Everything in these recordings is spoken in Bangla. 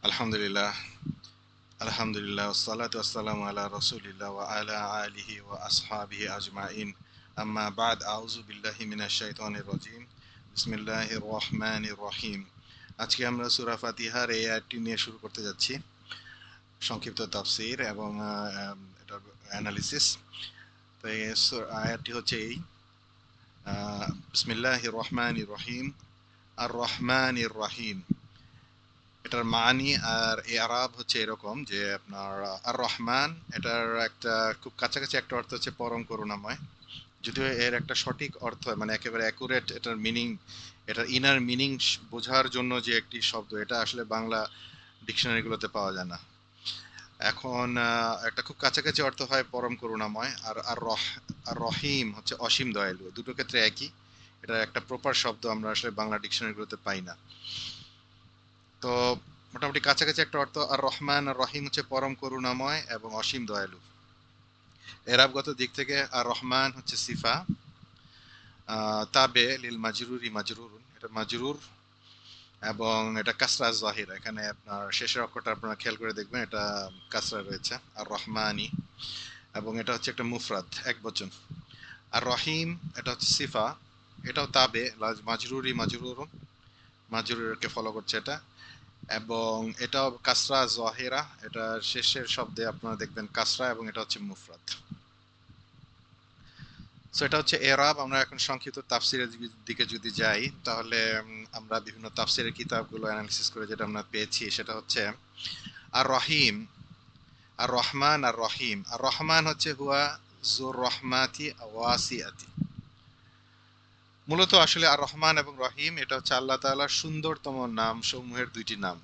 আলহামদুলিল্লাহ, আলহামদুলিল্লাহ, ওয়াসসালাতু ওয়াসসালামু আলা রাসূলিল্লাহ ওয়া আলা আলিহি ওয়া আসহাবিহি আজমাইন। আম্মা বাদ, আউযু বিল্লাহি মিনাশ শাইতানির রাজীম। বিসমিল্লাহির রহমানির রহিম। আজকে আমরা সূরা ফাতিহার এই আয়াতটি নিয়ে শুরু করতে যাচ্ছি, সংক্ষিপ্ত তাফসীর এবং এটার অ্যানালিসিস। তো এই আয়াতটি হচ্ছে এই, বিসমিল্লাহির রহমানির রহিম, আর রহমানির রহিম। এটার মানি আর এরাব হচ্ছে এরকম যে আপনার আর রহমান, এটার একটা খুব কাছাকাছি একটা অর্থ হচ্ছে পরম করুণাময়। যদিও এর একটা সঠিক অর্থ মানে একেবারে অ্যাকুরেট এটার মিনিং, এটার ইনার মিনিং বোঝার জন্য যে একটি শব্দ, এটা আসলে বাংলা ডিকশনারিগুলোতে পাওয়া যায় না। এখন একটা খুব কাছাকাছি অর্থ হয় পরম করুণাময়, আর আর রহিম হচ্ছে অসীম দয়ালু। দুটো ক্ষেত্রে একই, এটা একটা প্রপার শব্দ আমরা আসলে বাংলা ডিকশনারিগুলোতে পাই না। তো মোটামুটি কাছাকাছি একটা অর্থ। আর রহমান আর রহিম হচ্ছে পরম করুণাময় এবং অসীম দয়ালু। এরাবগত দিক থেকে আর রহমান হচ্ছে সিফা, তাবে লিল মাজরুরি মাজরুরুন, এটা মাজরুর এবং এটা কাসরা জাহির। এখানে আপনার শেষের অক্ষরটা আপনারা খেয়াল করে দেখবেন, এটা কাসরা রয়েছে। আর রহমানি, এবং এটা হচ্ছে একটা মুফরাদ, এক বচন। আর রহিম এটা হচ্ছে সিফা, এটাও তাবে মাজরুরি মাজরুরুন, মাজরুরকে ফলো করছে এটা। এবং এটাও কাসরা জহেরা, এটা শেষের শব্দে আপনারা দেখবেন কাসরা, এবং এটা হচ্ছে মুফরাদ। সো এটা হচ্ছে এরাব। আমরা এখন সংক্ষিপ্ত তাফসিরের দিকে যদি যাই, তাহলে আমরা বিভিন্ন তাফসিরের কিতাবগুলো অ্যানালিসিস করে যেটা আমরা পেয়েছি সেটা হচ্ছে আর রহিম, আর রহমান, আর রহিম। আর রহমান হচ্ছে হুয়া জুর রহমাতি ওয়াসিআতি। মূলত আসলে আর রহমান এবং রহিম এটা হচ্ছে আল্লাহ তাআলার সুন্দরতম নাম সমূহের দুইটি নাম।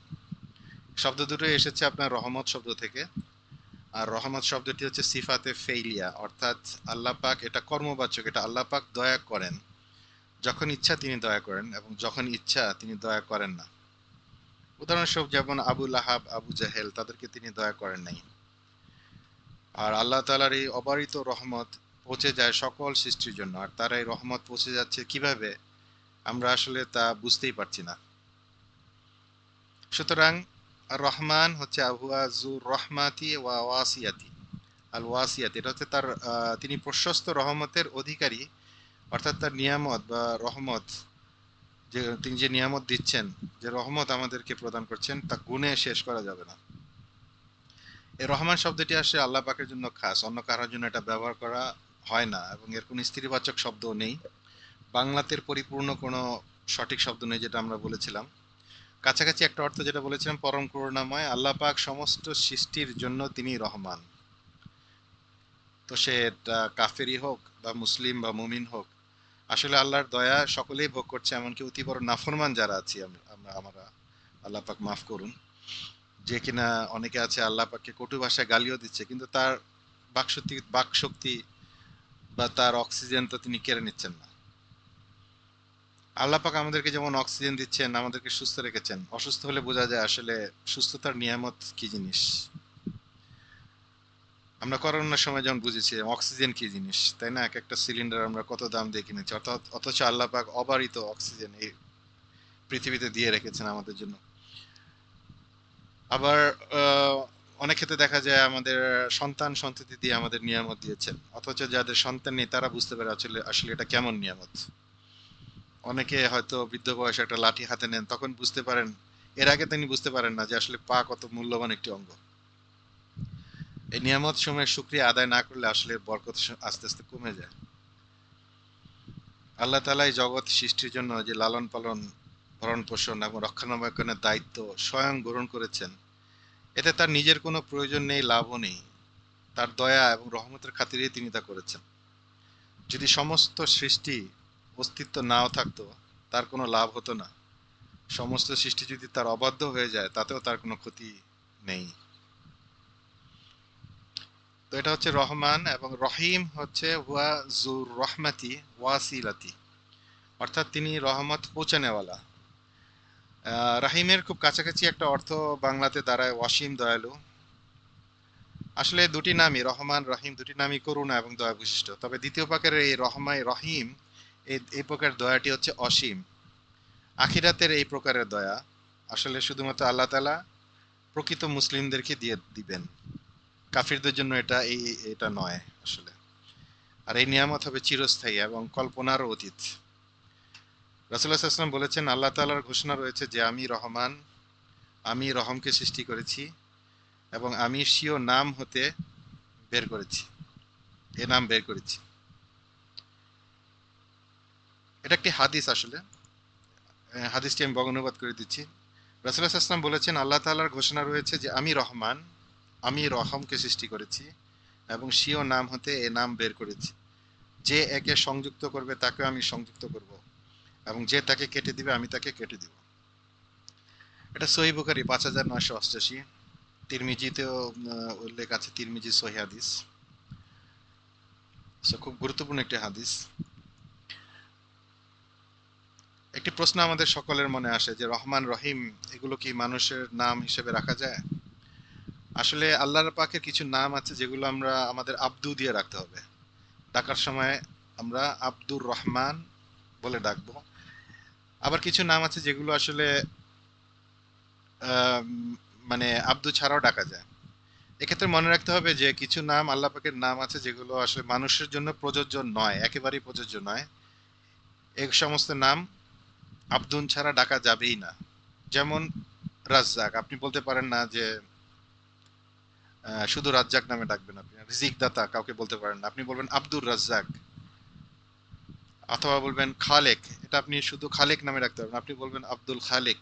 শব্দ দুটোই এসেছে আপনার রহমত শব্দ থেকে। আর রহমত শব্দটি হচ্ছে সিফাতে ফেইলিয়া, অর্থাৎ আল্লাহ পাক, এটা কর্মবাচক, এটা আল্লাহ পাক দয়া করেন। যখন ইচ্ছা তিনি দয়া করেন এবং যখন ইচ্ছা তিনি দয়া করেন না। উদাহরণস্বরূপ যেমন আবু লাহাব, আবু জাহেল, তাদেরকে তিনি দয়া করেন নাই। আর আল্লাহ তাআলার এই অবারিত রহমত পৌঁছে যায় সকল সৃষ্টির জন্য। আর তার এই রহমত পৌঁছে যাচ্ছে কিভাবে, আমরা আসলে তা বুঝতেই পারছি না। সুতরাং আর রহমান হচ্ছে আহুয়া জুর রহমাতি ওয়া ওয়াসিয়াতি। আল ওয়াসিয়াত, এটা হচ্ছে তার তিনি প্রশস্ত রহমতের অধিকারী, অর্থাৎ তার নিয়ামত বা রহমত, যে তিনি যে নিয়ামত দিচ্ছেন, যে রহমত আমাদেরকে প্রদান করছেন, তা গুণে শেষ করা যাবে না। এই রহমান শব্দটি আসে আল্লাহ পাকের জন্য খাস, অন্য কারোর জন্য এটা ব্যবহার করা হয় না, এবং এর কোনো স্ত্রীবাচক শব্দও নেই। বাংলাতে পরিপূর্ণ কোনো সঠিক শব্দ নেই, যেটা আমরা বলেছিলাম। কাছাকাছি একটা অর্থ যেটা বলেছিলাম পরম করুণাময়। আল্লাহ পাক সমস্ত সৃষ্টির জন্য তিনি রহমান। তো সে কাফেরই হোক বা মুসলিম বা মুমিন হোক, আসলে আল্লাহর দয়া সকলেই ভোগ করছে, এমনকি অতি বড় নাফরমান যারা আছি আমরা, আল্লাহ পাক মাফ করুন। যে কিনা অনেকে আছে আল্লাহ পাককে কটু ভাষায় গালিও দিচ্ছে, কিন্তু তার বাকশক্তি বা তার অক্সিজেন তো তিনি কেড়ে নিচ্ছেন না। আল্লাহ পাক আমাদেরকে যেমন অক্সিজেন দিচ্ছেন, আমাদেরকে সুস্থ রেখেছেন, অসুস্থ হলে বোঝা যায় আসলে সুস্থতার নিয়ামত কি জিনিস। আমরা করোনার সময় যেমন বুঝেছি অক্সিজেন কি জিনিস, তাই না? এক একটা সিলিন্ডার আমরা কত দাম দিয়ে কিনেছি, অর্থাৎ অথচ আল্লাহ পাক অবারিত অক্সিজেন এই পৃথিবীতে দিয়ে রেখেছেন আমাদের জন্য। আবার আহ, অনেক ক্ষেত্রে দেখা যায় আমাদের সন্তান সন্ততি দিয়ে আমাদের নিয়ামত দিয়েছেন, অথচ যাদের সন্তান নেই তারা বুঝতে পারে আসলে আসলে এটা কেমন নিয়ামত। অনেকে হয়তো বৃদ্ধ বয়সে একটা লাঠি হাতে নেন, তখন বুঝতে পারেন। এর আগে তিনি বুঝতে পারেন না যে আসলে পা কত মূল্যবান একটি অঙ্গ। এই নিয়ামত সময়ের শুকরিয়া আদায় না করলে আসলে বরকত আস্তে আস্তে কমে যায়। আল্লাহ তাআলা এই জগৎ সৃষ্টির জন্য যে লালন পালন, ভরণ পোষণ এবং রক্ষণাবেক্ষণের দায়িত্ব স্বয়ং গ্রহণ করেছেন, এতে তার নিজের কোনো প্রয়োজন নেই, লাভও নেই। তার দয়া এবং রহমতের খাতিরেই তিনি তা করেছেন। যদি সমস্ত সৃষ্টি অস্তিত্ব নাও থাকতো, তার কোনো লাভ হতো না। সমস্ত সৃষ্টি যদি তার অবাধ্য হয়ে যায়, তাতেও তার কোনো ক্ষতি নেই। তো এটা হচ্ছে রহমান, এবং রহিম হচ্ছে হুয়া জুর রহমাতি ওয়াসিলাতি, অর্থাৎ তিনি রহমত পৌঁছানেওয়ালা। রাহিমের খুব কাছাকাছি একটা অর্থ বাংলাতে দাঁড়ায় অসীম দয়ালু। আসলে দুটি নামই, রহমান রহিম, দুটি নামই করুণা এবং দয়া বিশিষ্ট। তবে দ্বিতীয় পাকের এই রহিম, এই প্রকার দয়াটি হচ্ছে অসীম। আখিরাতের এই প্রকারের দয়া আসলে শুধুমাত্র আল্লাহ তাআলা প্রকৃত মুসলিমদেরকে দিয়ে দিবেন। কাফিরদের জন্য এটা নয় আসলে। আর এই নিয়ামত হবে চিরস্থায়ী এবং কল্পনারও অতীত। রাসূলুল্লাহ সাল্লাল্লাহু আলাইহি ওয়াসাল্লাম বলেছেন, আল্লাহ তাআলার ঘোষণা রয়েছে যে আমি রহমান, আমি রহমকে সৃষ্টি করেছি এবং আমি স্বীয় নাম হতে বের করেছি, এ নাম বের করেছি। এটা একটি হাদিস আসলে। হাদিসটি আমি বর্ণনাবাদ করে দিচ্ছি। রাসূলুল্লাহ সাল্লাল্লাহু আলাইহি ওয়াসাল্লাম বলেছেন, আল্লাহ তাআলার ঘোষণা রয়েছে যে আমি রহমান, আমি রহমকে সৃষ্টি করেছি এবং স্বীয় নাম হতে এ নাম বের করেছি। যে একে সংযুক্ত করবে তাকেও আমি সংযুক্ত করব এবং যে তাকে কেটে দিবে আমি তাকে কেটে দিব। এটা সহিহ বুখারী 5988। তিরমিজিতেও উল্লেখ আছে, তিরমিজি সহিহ হাদিস। সো খুব গুরুত্বপূর্ণ একটি হাদিস। একটি প্রশ্ন আমাদের সকলের মনে আসে যে রহমান রহিম এগুলো কি মানুষের নাম হিসেবে রাখা যায়? আসলে আল্লাহর পাকের কিছু নাম আছে যেগুলো আমরা আমাদের আব্দু দিয়ে রাখতে হবে। ডাকার সময় আমরা আব্দুর রহমান বলে ডাকবো। আবার কিছু নাম আছে যেগুলো আসলে আম, মানে আব্দু ছাড়াও ডাকা যায়। এক্ষেত্রে মনে রাখতে হবে যে কিছু নাম আল্লাহ পাকের নাম আছে যেগুলো আসলে মানুষের জন্য প্রযোজ্য নয়, একেবারেই প্রযোজ্য নয়। এই সমস্ত নাম আব্দুন ছাড়া ডাকা যাবেই না। যেমন রাজ্জাক, আপনি বলতে পারেন না যে শুধু রাজ্জাক নামে ডাকবেন। আপনি রিজিক দাতা কাউকে বলতে পারেন না, আপনি বলবেন আব্দুর রাজ্জাক। অথবা বলবেন খালেক, এটা আপনি শুধু খালেক নামে ডাকতে পারবেন, আপনি বলবেন আব্দুল খালেক।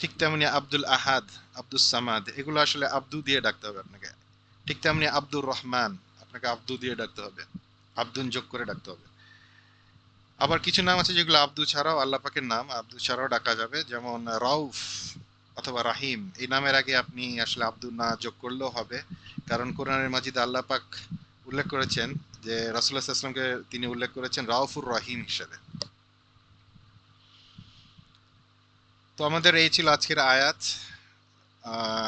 ঠিক তেমনি আব্দুল আহাদ, আব্দুস সামাদ, এগুলো আসলে আব্দু দিয়ে ডাকতে হবে আপনাকে। ঠিক তেমনি আব্দুর রহমান, আপনাকে আব্দু দিয়ে ডাকতে হবে, আব্দুন যোগ করে ডাকতে হবে। আবার কিছু নাম আছে যেগুলো আব্দু ছাড়াও, আল্লাহ পাকের নাম আব্দু ছাড়াও ডাকা যাবে, যেমন রাউফ অথবা রাহিম। এই নামের আগে আপনি আসলে আব্দু না যোগ করলেও হবে, কারণ কোরআনের মাজিদে আল্লাহ পাক উল্লেখ করেছেন যে রাসূলুল্লাহ সাল্লাল্লাহু আলাইহি ওয়াসাল্লামকে তিনি উল্লেখ করেছেন রাউফুর রহিম হিসেবে। তো আমাদের এই ছিল আজকের আয়াত।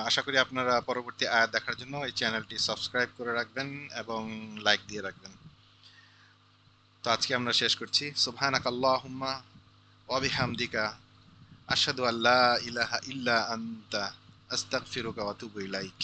আশা করি আপনারা পরবর্তী আয়াত দেখার জন্য এই চ্যানেলটি সাবস্ক্রাইব করে রাখবেন এবং লাইক দিয়ে রাখবেন। তো আজকে আমরা শেষ করছি। সুবহানাকাল্লাহুম্মা ওয়া বিহামদিকা আশহাদু আল্লা ইলাহা ইল্লা আনতা আস্তাগফিরুকা ওয়া আতুবু ইলাইক।